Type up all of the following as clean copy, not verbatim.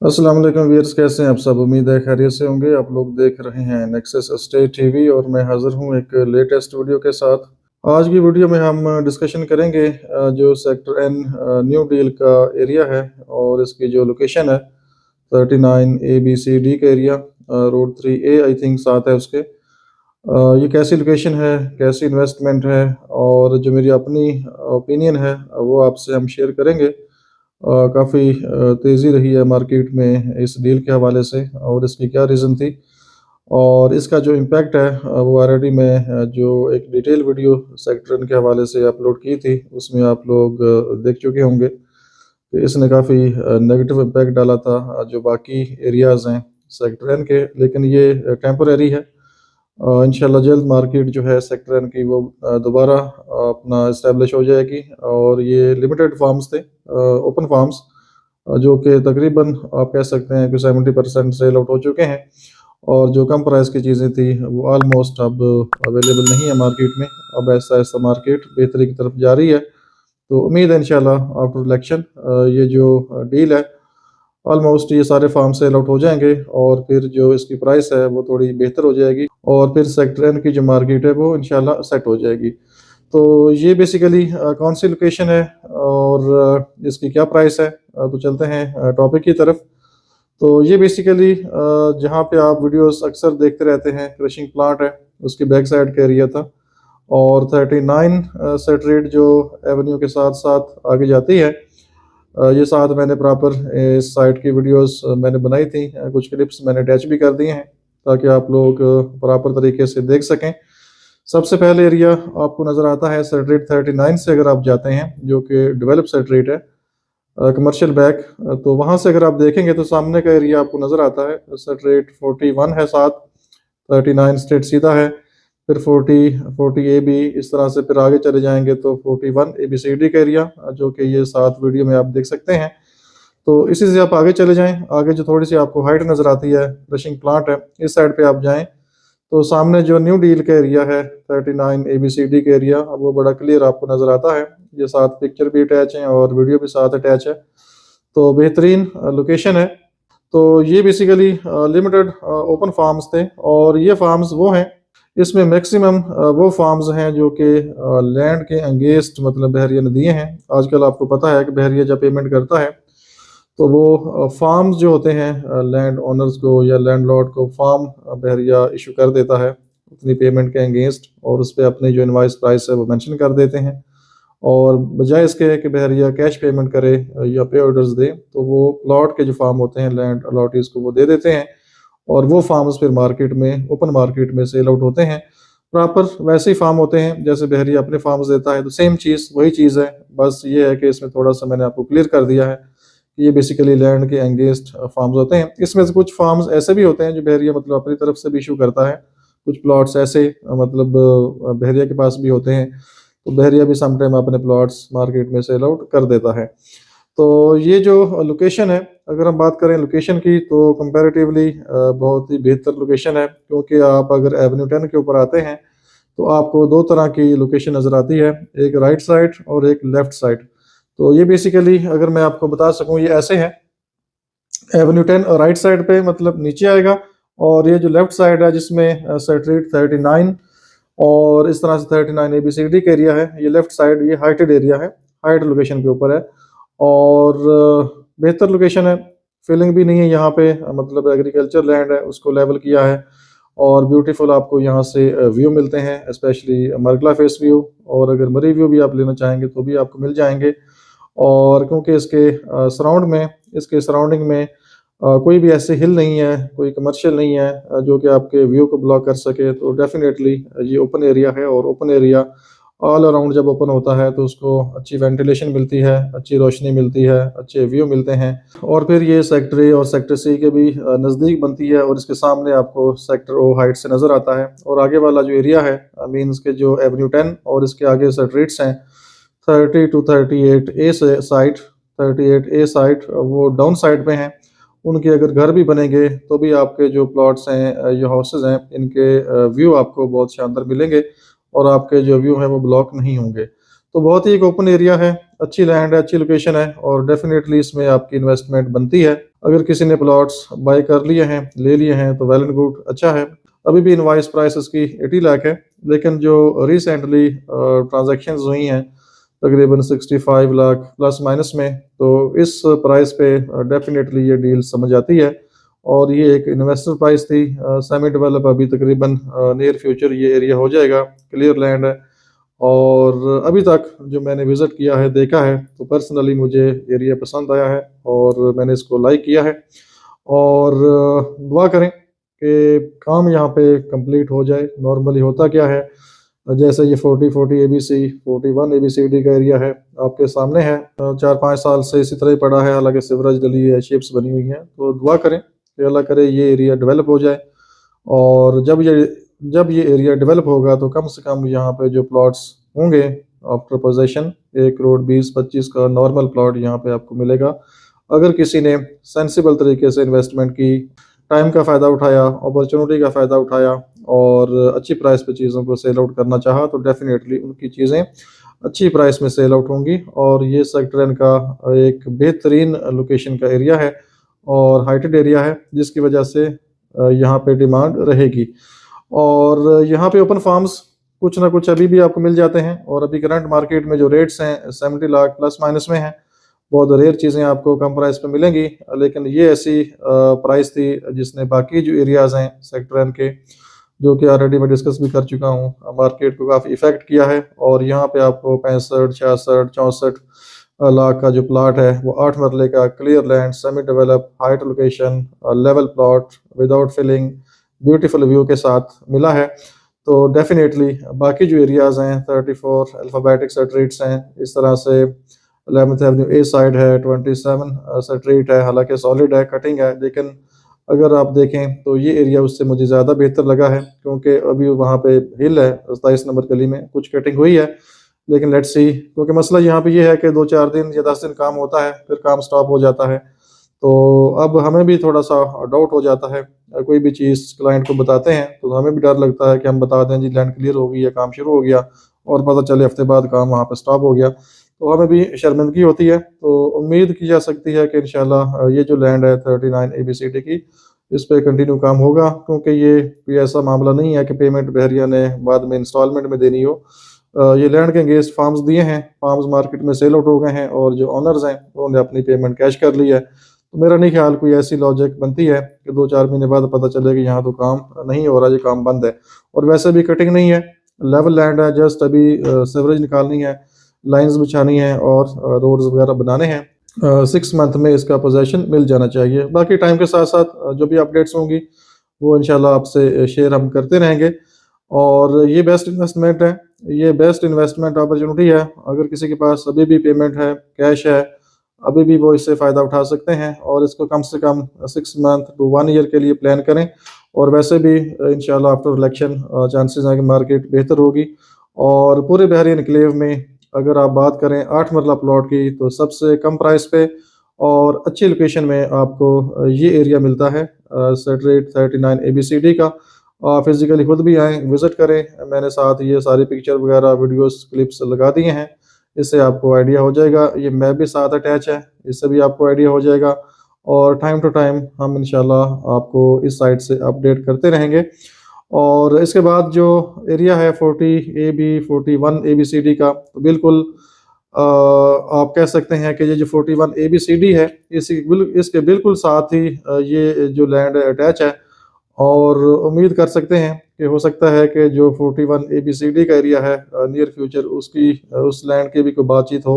अस्सलाम वालेकुम व्यूअर्स, कैसे हैं आप सब। उम्मीद है खैरियत से होंगे। आप लोग देख रहे हैं नेक्सस स्टेट टीवी और मैं हाजिर हूं एक लेटेस्ट वीडियो के साथ। आज की वीडियो में हम डिस्कशन करेंगे जो सेक्टर एन न्यू डील का एरिया है और इसकी जो लोकेशन है 39 ABCD का area, road 3A I think साथ है उसके। ये कैसी लोकेशन है, कैसी इन्वेस्टमेंट है और जो मेरी अपनी ओपिनियन है वो आपसे हम शेयर करेंगे। काफ़ी तेज़ी रही है मार्केट में इस डील के हवाले से और इसकी क्या रीज़न थी और इसका जो इम्पैक्ट है वो ऑलरेडी मैं जो एक डिटेल वीडियो सेक्टर के हवाले से अपलोड की थी उसमें आप लोग देख चुके होंगे कि इसने काफ़ी नेगेटिव इम्पैक्ट डाला था जो बाकी एरियाज़ हैं सेक्टर एन के, लेकिन ये टेम्परेरी है। इंशाल्लाह जल्द मार्केट जो है सेक्टर एन की वो दोबारा अपना इस्टेब्लिश हो जाएगी। और ये लिमिटेड फार्म्स थे, ओपन फार्म्स, जो कि तकरीबन आप कह सकते हैं कि 70% सेल आउट हो चुके हैं और जो कम प्राइस की चीज़ें थी वो ऑलमोस्ट अब अवेलेबल नहीं है मार्केट में। अब ऐसा ऐसा मार्केट बेहतरी की तरफ जा रही है, तो उम्मीद है इंशाल्लाह आफ्टर इलेक्शन ये जो डील है ऑलमोस्ट ये सारे फार्म सेल आउट हो जाएंगे और फिर जो इसकी प्राइस है वो थोड़ी बेहतर हो जाएगी और फिर सेक्टर एन की जो मार्केट है वो इंशाल्लाह सेट हो जाएगी। तो ये बेसिकली कौन सी लोकेशन है और इसकी क्या प्राइस है, तो चलते हैं टॉपिक की तरफ। तो ये बेसिकली जहाँ पे आप वीडियोस अक्सर देखते रहते हैं, क्रशिंग प्लांट है, उसकी बैक साइड का एरिया था और 39 स्ट्रीट जो एवेन्यू के साथ साथ आगे जाती है, ये साथ मैंने प्रॉपर इस साइट की वीडियोस मैंने बनाई थी, कुछ क्लिप्स मैंने अटैच भी कर दिए हैं ताकि आप लोग प्रॉपर तरीके से देख सकें। सबसे पहले एरिया आपको नज़र आता है स्ट्रीट 39 से अगर आप जाते हैं, जो कि डेवलप स्ट्रीट है, कमर्शियल बैक, तो वहाँ से अगर आप देखेंगे तो सामने का एरिया आपको नज़र आता है। स्ट्रीट 41 है, साथ 39 स्ट्रीट सीधा है, फिर 40 AB, इस तरह से फिर आगे चले जाएंगे तो 41 ABCD का एरिया, जो कि ये साथ वीडियो में आप देख सकते हैं। तो इसी से आप आगे चले जाएं, आगे जो थोड़ी सी आपको हाइट नज़र आती है, रशिंग प्लांट है, इस साइड पे आप जाएं तो सामने जो न्यू डील का एरिया है 39 ABCD का एरिया, वो बड़ा क्लियर आपको नज़र आता है। ये साथ पिक्चर भी अटैच है और वीडियो भी साथ अटैच है, तो बेहतरीन लोकेशन है। तो ये बेसिकली लिमिटेड ओपन फार्म्स थे और ये फार्म्स वो हैं, इसमें मैक्सिमम वो फार्म्स हैं जो कि लैंड के अंगेंस्ट, मतलब बहरिया ने दिए हैं। आजकल आपको पता है कि बहरिया जब पेमेंट करता है तो वो फार्म्स जो होते हैं लैंड ओनर्स को या लैंडलॉर्ड को फार्म बहरिया इशू कर देता है उतनी पेमेंट के अगेंस्ट, और उस पर अपनी जो इनवाइस प्राइस है वो मेंशन कर देते हैं। और बजाय इसके कि बहरिया कैश पेमेंट करे या पे ऑर्डर्स दे, तो वो प्लॉट के जो फार्म होते हैं लैंड अलॉटीज़ को वो दे देते हैं और वो फार्म्स फिर मार्केट में, ओपन मार्केट में सेल आउट होते हैं। प्रॉपर वैसे ही फार्म होते हैं जैसे बहरिया अपने फार्म्स देता है, तो सेम चीज़ वही चीज़ है, बस ये है कि इसमें थोड़ा सा मैंने आपको क्लियर कर दिया है। ये बेसिकली लैंड के एंगेस्ट फार्म्स होते हैं। इसमें से कुछ फार्म्स ऐसे भी होते हैं जो बहरिया मतलब अपनी तरफ से भी इशू करता है, कुछ प्लॉट्स ऐसे मतलब बहरिया के पास भी होते हैं, तो बहरिया भी समटाइम अपने प्लॉट्स मार्केट में सेल आउट कर देता है। तो ये जो लोकेशन है, अगर हम बात करें लोकेशन की, तो कंपैरेटिवली बहुत ही बेहतर लोकेशन है, क्योंकि आप अगर एवेन्यू 10 के ऊपर आते हैं तो आपको दो तरह की लोकेशन नज़र आती है, एक राइट साइड और एक लेफ्ट साइड। तो ये बेसिकली अगर मैं आपको बता सकूं, ये ऐसे है, एवेन्यू 10 राइट साइड पे मतलब नीचे आएगा, और ये जो लेफ्ट साइड है जिसमें स्ट्रीट 39 और इस तरह से 39 ABCD का एरिया है, ये लेफ्ट साइड, ये हाइटेड एरिया है, हाइट लोकेशन के ऊपर है और बेहतर लोकेशन है। फीलिंग भी नहीं है यहाँ पे, मतलब एग्रीकल्चर लैंड है उसको लेवल किया है और ब्यूटीफुल आपको यहाँ से व्यू मिलते हैं, स्पेशली मरगला फेस व्यू, और अगर मरी व्यू भी आप लेना चाहेंगे तो भी आपको मिल जाएंगे। और क्योंकि इसके इसके सराउंडिंग में कोई भी ऐसे हिल नहीं है, कोई कमर्शियल नहीं है जो कि आपके व्यू को ब्लॉक कर सके, तो डेफिनेटली ये ओपन एरिया है। और ओपन एरिया ऑल अराउंड जब ओपन होता है तो उसको अच्छी वेंटिलेशन मिलती है, अच्छी रोशनी मिलती है, अच्छे व्यू मिलते हैं, और फिर ये सेक्टर ए और सेक्टर सी के भी नज़दीक बनती है और इसके सामने आपको सेक्टर ओ हाइट से नज़र आता है। और आगे वाला जो एरिया है मीन्स के जो एवेन्यू 10 और इसके आगे स्ट्रीट्स हैं 30 to 38A site, 38A site वो डाउन साइड पे हैं, उनके अगर घर भी बनेंगे तो भी आपके जो प्लॉट्स हैं, जो हाउसेज हैं, इनके व्यू आपको बहुत शानदार मिलेंगे और आपके जो व्यू हैं वो ब्लॉक नहीं होंगे। तो बहुत ही एक ओपन एरिया है, अच्छी लैंड है, अच्छी लोकेशन है और डेफिनेटली इसमें आपकी इन्वेस्टमेंट बनती है। अगर किसी ने प्लॉट्स बाय कर लिए हैं, ले लिए हैं तो वेल एंड गुड, अच्छा है। अभी भी इनवॉइस प्राइस इसकी 80 लाख है, लेकिन जो रिसेंटली ट्रांजैक्शंस हुई हैं तकरीबन 65 लाख प्लस माइनस में, तो इस प्राइस पे डेफिनेटली ये डील समझ आती है। और ये एक इन्वेस्टर प्राइस थी, सेमी डेवलप, अभी तकरीबन नियर फ्यूचर ये एरिया हो जाएगा, क्लियर लैंड है। और अभी तक जो मैंने विज़िट किया है, देखा है, तो पर्सनली मुझे एरिया पसंद आया है और मैंने इसको लाइक किया है। और दुआ करें कि काम यहाँ पे कंप्लीट हो जाए। नॉर्मली होता क्या है, जैसे ये 40 ABC 41 ABCD का एरिया है, आपके सामने है, 4-5 साल से इसी तरह ही पड़ा है, हालांकि सिवरेज डली है, शिप्स बनी हुई हैं। तो दुआ करें कि अल्लाह करे ये एरिया डेवलप हो जाए। और जब ये एरिया डेवलप होगा तो कम से कम यहाँ पे जो प्लॉट्स होंगे आफ्टर पोजेशन, 1 करोड़ 20-25 का नॉर्मल प्लॉट यहाँ पे आपको मिलेगा। अगर किसी ने सेंसिबल तरीके से इन्वेस्टमेंट की, टाइम का फ़ायदा उठाया, अपॉर्चुनिटी का फ़ायदा उठाया और अच्छी प्राइस पे चीज़ों को सेल आउट करना चाहा, तो डेफिनेटली उनकी चीज़ें अच्छी प्राइस में सेल आउट होंगी। और ये सेक्टर इनका एक बेहतरीन लोकेशन का एरिया है और हाइटेड एरिया है, जिसकी वजह से यहाँ पे डिमांड रहेगी। और यहाँ पे ओपन फार्म्स कुछ ना कुछ अभी भी आपको मिल जाते हैं। और अभी करंट मार्केट में जो रेट्स हैं 70 लाख प्लस माइनस में हैं। बहुत रेयर चीज़ें आपको कम प्राइस पे मिलेंगी, लेकिन ये ऐसी प्राइस थी जिसने बाकी जो एरियाज़ हैं सेक्टर एन के, जो कि ऑलरेडी मैं डिस्कस भी कर चुका हूँ, मार्केट को काफ़ी इफेक्ट किया है। और यहाँ पे आपको 65, 66, 64 लाख का जो प्लाट है वो 8 मरले का clear land, semi develop, height location, level plot without filling, beautiful view के साथ मिला है। तो डेफिनेटली बाकी जो एरियाज़ हैं 34 अल्फ़ाबेटिक स्ट्रीट्स हैं, इस तरह से 11th एवेन्यू ए साइड है, 27 स्ट्रीट है, हालांकि सॉलिड है, कटिंग है, लेकिन अगर आप देखें तो ये एरिया उससे मुझे ज़्यादा बेहतर लगा है, क्योंकि अभी वहाँ पे हिल है 27 नंबर गली में, कुछ कटिंग हुई है, लेकिन लेट्स सी। क्योंकि मसला यहाँ पे ये है कि 2-4 दिन या 10 दिन काम होता है, फिर काम स्टॉप हो जाता है। तो अब हमें भी थोड़ा सा डाउट हो जाता है, कोई भी चीज़ क्लाइंट को बताते हैं तो हमें भी डर लगता है कि हम बता दें जी लैंड क्लियर हो गई है, काम शुरू हो गया, और पता चले हफ्ते बाद काम वहाँ पर स्टॉप हो गया, तो हमें भी शर्मिंदगी होती है। तो उम्मीद की जा सकती है कि इंशाल्लाह ये जो लैंड है 39 ABCD की, इस पर कंटिन्यू काम होगा, क्योंकि ये कोई ऐसा मामला नहीं है कि पेमेंट बहरिया ने बाद में इंस्टॉलमेंट में देनी हो। ये लैंड के अगेंस्ट फार्म्स दिए हैं, फार्म्स मार्केट में सेल आउट हो गए हैं और जो ऑनर्स हैं उन्होंने अपनी पेमेंट कैश कर ली है। तो मेरा नहीं ख्याल कोई ऐसी लॉजिक बनती है कि 2-4 महीने बाद पता चले कि यहाँ तो काम नहीं हो रहा, ये काम बंद है। और वैसे भी कटिंग नहीं है, लेवल लैंड है, जस्ट अभी सीवरेज निकालनी है, लाइंस बिछानी है और रोड्स वगैरह बनाने हैं। 6 मंथ में इसका पोजेशन मिल जाना चाहिए। बाकी टाइम के साथ साथ जो भी अपडेट्स होंगी वो इंशाल्लाह आपसे शेयर हम करते रहेंगे। और ये बेस्ट इन्वेस्टमेंट है, ये बेस्ट इन्वेस्टमेंट अपॉर्चुनिटी है। अगर किसी के पास अभी भी पेमेंट है, कैश है, अभी भी वो इससे फ़ायदा उठा सकते हैं और इसको कम से कम 6 मंथ टू 1 ईयर के लिए प्लान करें। और वैसे भी इंशाल्लाह आफ्टर इलेक्शन चांसेस हैं कि मार्केट बेहतर होगी। और पूरे बहरीन एन्क्लेव में अगर आप बात करें 8 मरला प्लॉट की, तो सबसे कम प्राइस पे और अच्छी लोकेशन में आपको ये एरिया मिलता है, स्ट्रीट 39 ABCD का। फिज़िकली खुद भी आएँ, विज़िट करें, मैंने साथ ये सारी पिक्चर वगैरह वीडियोस क्लिप्स लगा दिए हैं, इससे आपको आइडिया हो जाएगा। ये मैप भी साथ अटैच है, इससे भी आपको आइडिया हो जाएगा। और टाइम टू टाइम हम इंशाल्लाह आपको इस साइट से अपडेट करते रहेंगे। और इसके बाद जो एरिया है 40AB 41 ABCD का, तो बिल्कुल आप कह सकते हैं कि ये जो 41 ABCD है, इसके बिल्कुल साथ ही ये जो लैंड अटैच है। और उम्मीद कर सकते हैं कि हो सकता है कि जो 41 ABCD का एरिया है नियर फ्यूचर उस लैंड की भी कोई बातचीत हो।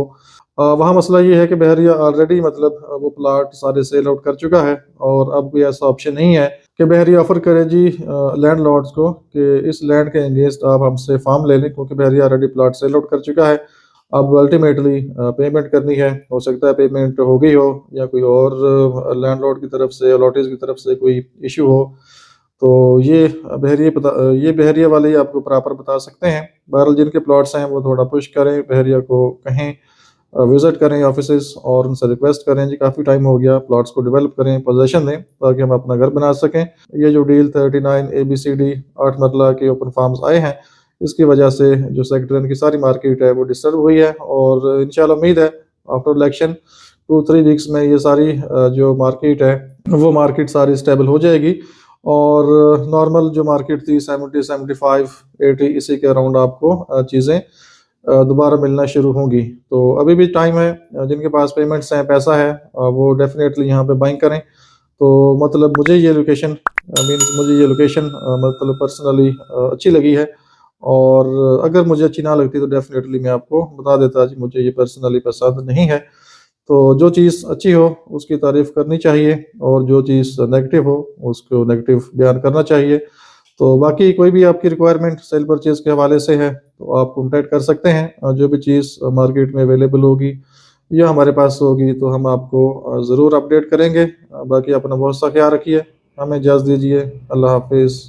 वहाँ मसला ये है कि बहरिया ऑलरेडी मतलब वो प्लाट सारे सेल आउट कर चुका है और अब कोई ऐसा ऑप्शन नहीं है कि बहरिया ऑफर करे जी लैंड लॉर्ड्स को कि इस लैंड के अगेंस्ट आप हमसे फार्म ले लें, क्योंकि बहरिया ऑलरेडी प्लाट सेल आउट कर चुका है। अब अल्टीमेटली पेमेंट करनी है, हो सकता है पेमेंट हो गई हो या कोई और लैंडलॉर्ड की तरफ से, अलॉटीज की तरफ से कोई इशू हो, तो ये बहरिया वाले ही आपको प्रॉपर बता सकते हैं। बहरहाल जिनके प्लॉट्स हैं वो थोड़ा पुश करें, बहरिया को कहें विज़िट करें ऑफिसेस और उनसे रिक्वेस्ट करें जी काफ़ी टाइम हो गया, प्लॉट्स को डेवलप करें, पोजेशन दें ताकि हम अपना घर बना सकें। ये जो डील 39 ABCD 8 मरला के ओपन फार्म्स आए हैं, इसकी वजह से जो सेक्टर की सारी मार्केट है वो डिस्टर्ब हुई है। और इंशाल्लाह उम्मीद है आफ्टर इलेक्शन 2-3 वीक्स में ये सारी जो मार्केट है वो मार्केट सारी स्टेबल हो जाएगी और नॉर्मल जो मार्केट थी 70, 75, 80 इसी के अराउंड आपको चीज़ें दोबारा मिलना शुरू होंगी। तो अभी भी टाइम है, जिनके पास पेमेंट्स हैं, पैसा है, वो डेफिनेटली यहाँ पे बाइंग करें। तो मतलब मुझे ये लोकेशन मतलब पर्सनली अच्छी लगी है और अगर मुझे अच्छी ना लगती तो डेफिनेटली मैं आपको बता देता जी मुझे ये पर्सनली पसंद नहीं है। तो जो चीज़ अच्छी हो उसकी तारीफ़ करनी चाहिए और जो चीज़ नेगेटिव हो उसको नेगेटिव बयान करना चाहिए। तो बाकी कोई भी आपकी रिक्वायरमेंट सेल परचेज़ के हवाले से है तो आप कॉन्टैक्ट कर सकते हैं। जो भी चीज़ मार्केट में अवेलेबल होगी या हमारे पास होगी तो हम आपको ज़रूर अपडेट करेंगे। बाकी अपना बहुत सा ख्याल रखिए। हमें इजाज़त दीजिए। अल्लाह हाफ़िज़।